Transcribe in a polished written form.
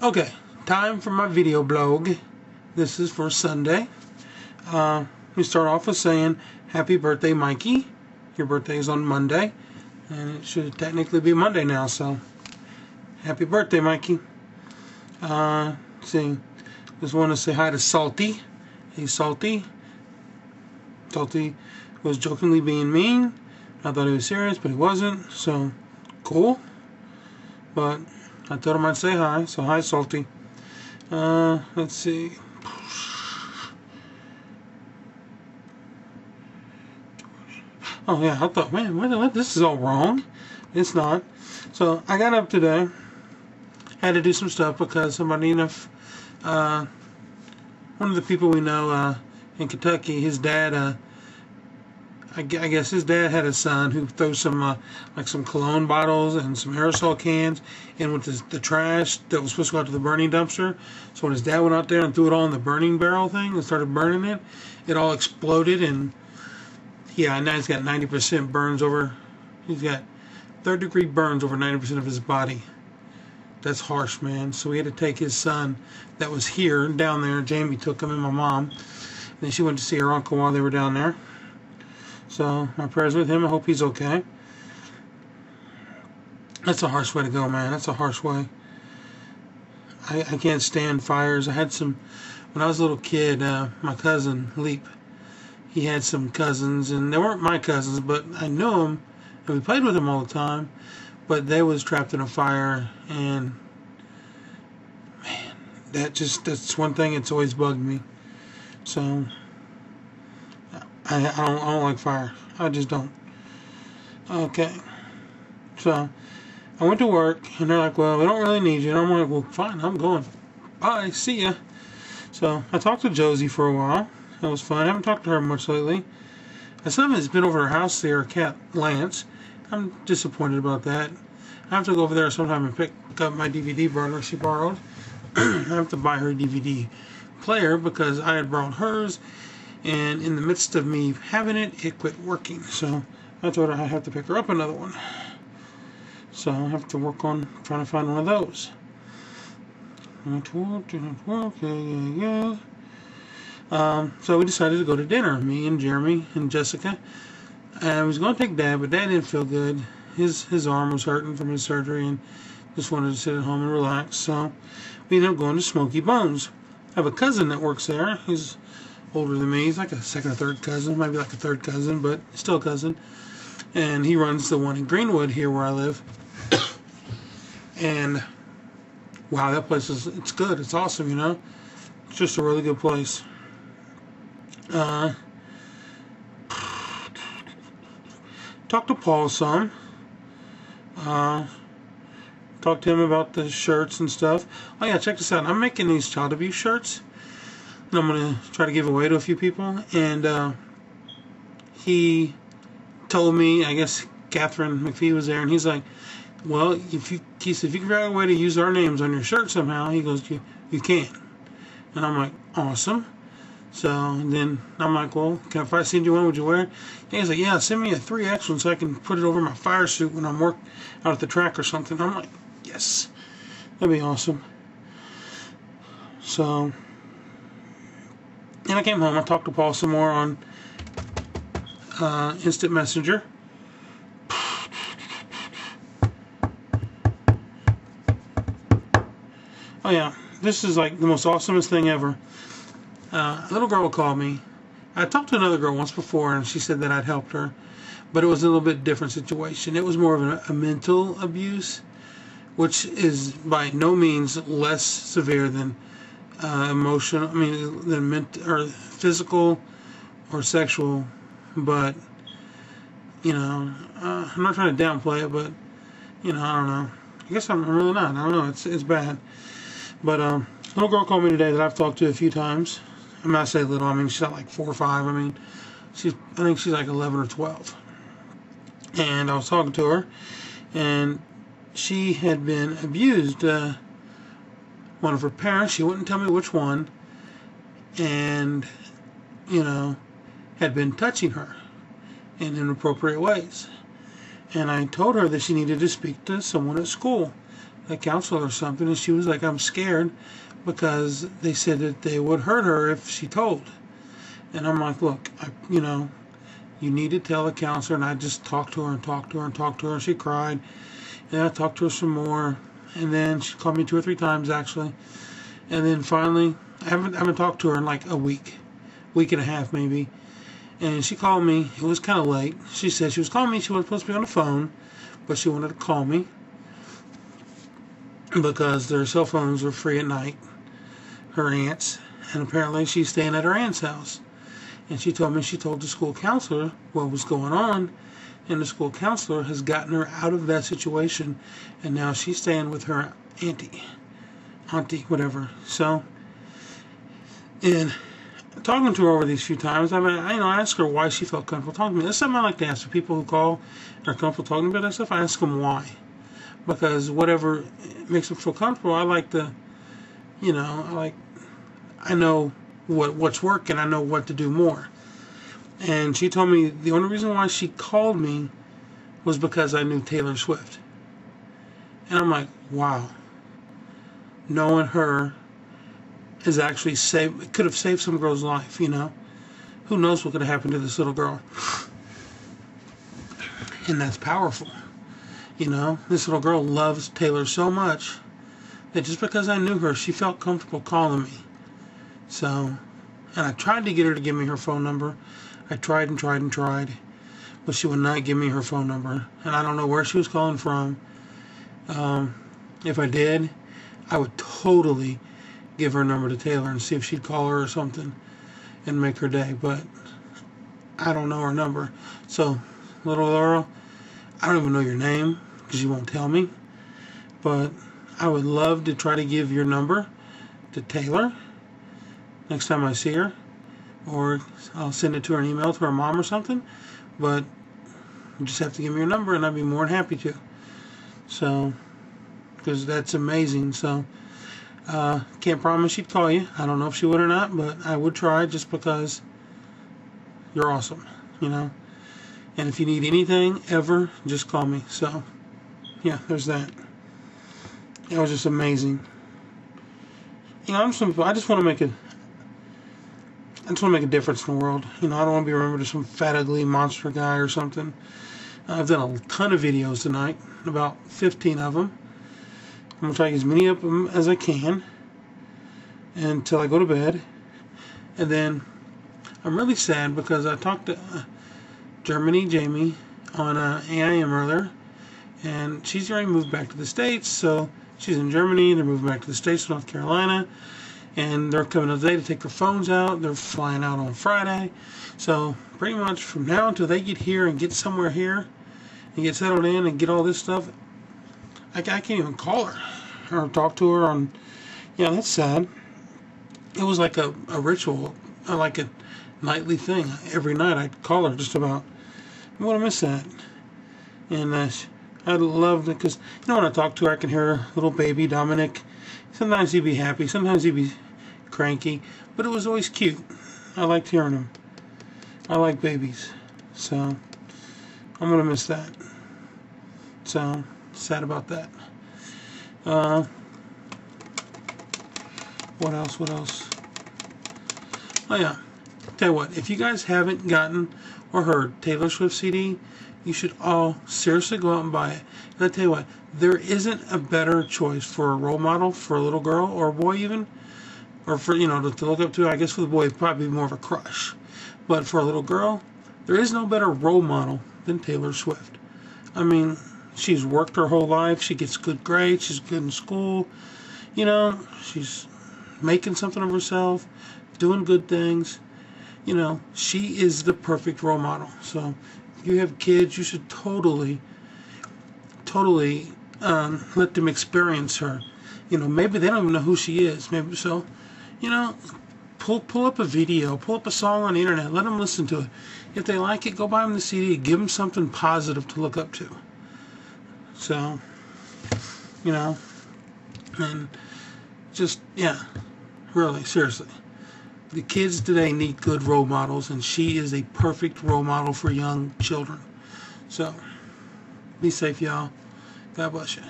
Okay, time for my video blog. This is for Sunday. We start off with saying happy birthday, Mikey. Your birthday is on Monday, and it should technically be Monday now, so happy birthday, Mikey. See, just want to say hi to Salty. Hey, Salty. Salty was jokingly being mean. I thought he was serious, but he wasn't, so cool. But I told him I'd say hi, so hi, Salty. Let's see. Oh yeah, I thought, man, what? This is all wrong. It's not. So I got up today. Had to do some stuff because somebody enough. One of the people we know in Kentucky, his dad. I guess his dad had a son who throws some like some cologne bottles and some aerosol cans in with the trash that was supposed to go out to the burning dumpster. So when his dad went out there and threw it all in the burning barrel thing and started burning it, it all exploded, and yeah, now he's got 90% burns over. He's got third-degree burns over 90% of his body. That's harsh, man. So we had to take his son that was here down there. Jamie took him and my mom. And then she went to see her uncle while they were down there. So my prayers with him. I hope he's okay. That's a harsh way to go, man. That's a harsh way. I can't stand fires. I had some, when I was a little kid, my cousin, Leap, he had some cousins, and they weren't my cousins, but I knew them, and we played with them all the time, but they was trapped in a fire, and man, that's one thing that's always bugged me. So I don't like fire. I just don't. Okay. So I went to work, and they're like, well, we don't really need you. And I'm like, well, fine, I'm going. Bye, see ya. So I talked to Josie for a while. That was fun. I haven't talked to her much lately. I still haven't been over to her house there, cat Lance. I'm disappointed about that. I have to go over there sometime and pick up my DVD burner she borrowed. I have to buy her DVD player because I had borrowed hers, and in the midst of me having it, it quit working. So I told her I have to pick her up another one. So I have to work on trying to find one of those. So we decided to go to dinner, me and Jeremy and Jessica. And I was going to take Dad, but Dad didn't feel good. His arm was hurting from his surgery and just wanted to sit at home and relax. So we ended up going to Smoky Bones. I have a cousin that works there. He's older than me. He's like a second or third cousin, maybe like a third cousin, but still a cousin. And he runs the one in Greenwood here where I live. And wow, that place it's good. It's awesome, you know. It's just a really good place. Talked to Paul some. Talked to him about the shirts and stuff. Oh yeah, check this out. I'm making these child abuse shirts, and I'm gonna try to give away to a few people. And he told me, I guess Catherine McPhee was there, and he's like, well, if you can figure out a way to use our names on your shirt somehow, he goes, you can. And I'm like, awesome. So then I'm like, well, if I send you one, would you wear it? And he's like, yeah, send me a 3X so I can put it over my fire suit when I'm out at the track or something. I'm like, yes, that'd be awesome. So, and I came home. I talked to Paul some more on Instant Messenger. Oh yeah, this is like the most awesomest thing ever. A little girl called me. I talked to another girl once before, and she said that I'd helped her, but it was a little bit different situation. It was more of a mental abuse, which is by no means less severe than emotional. I mean, than or physical or sexual. But you know, I'm not trying to downplay it, but you know, I don't know. I guess I'm really not. I don't know. It's bad. But a little girl called me today that I've talked to a few times. I'm not saying little. I mean, she's not like 4 or 5. I mean, I think she's like 11 or 12. And I was talking to her, and she had been abused. One of her parents, she wouldn't tell me which one, and you know, had been touching her in inappropriate ways. And I told her that she needed to speak to someone at school. a counselor or something, and she was like, I'm scared because they said that they would hurt her if she told. And I'm like, look, you need to tell the counselor. And I just talked to her and talked to her and talked to her. And she cried. And I talked to her some more. And then she called me 2 or 3 times, actually. And then finally, I haven't talked to her in like a week and a half maybe. And she called me. It was kind of late. She said she was calling me. She wasn't supposed to be on the phone, but she wanted to call me because their cell phones were free at night, her aunt's. And apparently she's staying at her aunt's house. And she told me she told the school counselor what was going on, and the school counselor has gotten her out of that situation, and now she's staying with her auntie, whatever. So, and talking to her over these few times, I asked her why she felt comfortable talking to me. That's something I like to ask the people who call and are comfortable talking about that stuff. I ask them why, because whatever makes them feel comfortable, I like to, I know what's working. I know what to do more. And she told me the only reason why she called me was because I knew Taylor Swift. And I'm like, wow. Knowing her is actually could have saved some girl's life, Who knows what could have happened to this little girl. And that's powerful. This little girl loves Taylor so much that just because I knew her, she felt comfortable calling me. So, and I tried to get her to give me her phone number. I tried and tried and tried, but she would not give me her phone number. And I don't know where she was calling from. If I did, I would totally give her number to Taylor and see if she'd call her or something and make her day. But I don't know her number. So, little Laurel, I don't even know your name because you won't tell me. But I would love to try to give your number to Taylor next time I see her, or I'll send it to her an email to her mom or something, but you just have to give me your number and I'd be more than happy to. So, because that's amazing. So, can't promise she'd call you. I don't know if she would or not, but I would try just because you're awesome, And if you need anything ever, just call me. So, yeah, there's that. It was just amazing. I just want to make a difference in the world. I don't want to be remembered as some fat, ugly monster guy or something. I've done a ton of videos tonight, about 15 of them. I'm going to try to get as many of them as I can until I go to bed. And then I'm really sad because I talked to Jamie on AIM earlier, and she's already moved back to the States, so she's in Germany. They're moving back to the States, North Carolina. And they're coming today to take their phones out. They're flying out on Friday. So pretty much from now until they get here and get somewhere here and get settled in and get all this stuff, I can't even call her or talk to her on. That's sad. It was like a ritual, like a nightly thing. Every night I'd call her just about. I'm going to miss that. And I'd love it because, when I talk to her, I can hear her little baby, Dominic. Sometimes he'd be happy. Sometimes he'd be cranky, but it was always cute. I liked hearing him. I like babies, so I'm gonna miss that. So sad about that. What else? Oh yeah, tell you what, if you guys haven't gotten or heard Taylor Swift CD, you should all seriously go out and buy it. And I tell you what, there isn't a better choice for a role model for a little girl or a boy even, or for, to look up to. I guess for the boy, it'd probably be more of a crush. But for a little girl, there is no better role model than Taylor Swift. I mean, she's worked her whole life. She gets good grades. She's good in school. She's making something of herself, doing good things. She is the perfect role model. So if you have kids, you should totally let them experience her. Maybe they don't even know who she is. Maybe so. Pull up a video, pull up a song on the internet, let them listen to it. If they like it, go buy them the CD. Give them something positive to look up to. So, and just, really, seriously. The kids today need good role models, and she is a perfect role model for young children. So, be safe, y'all. God bless you.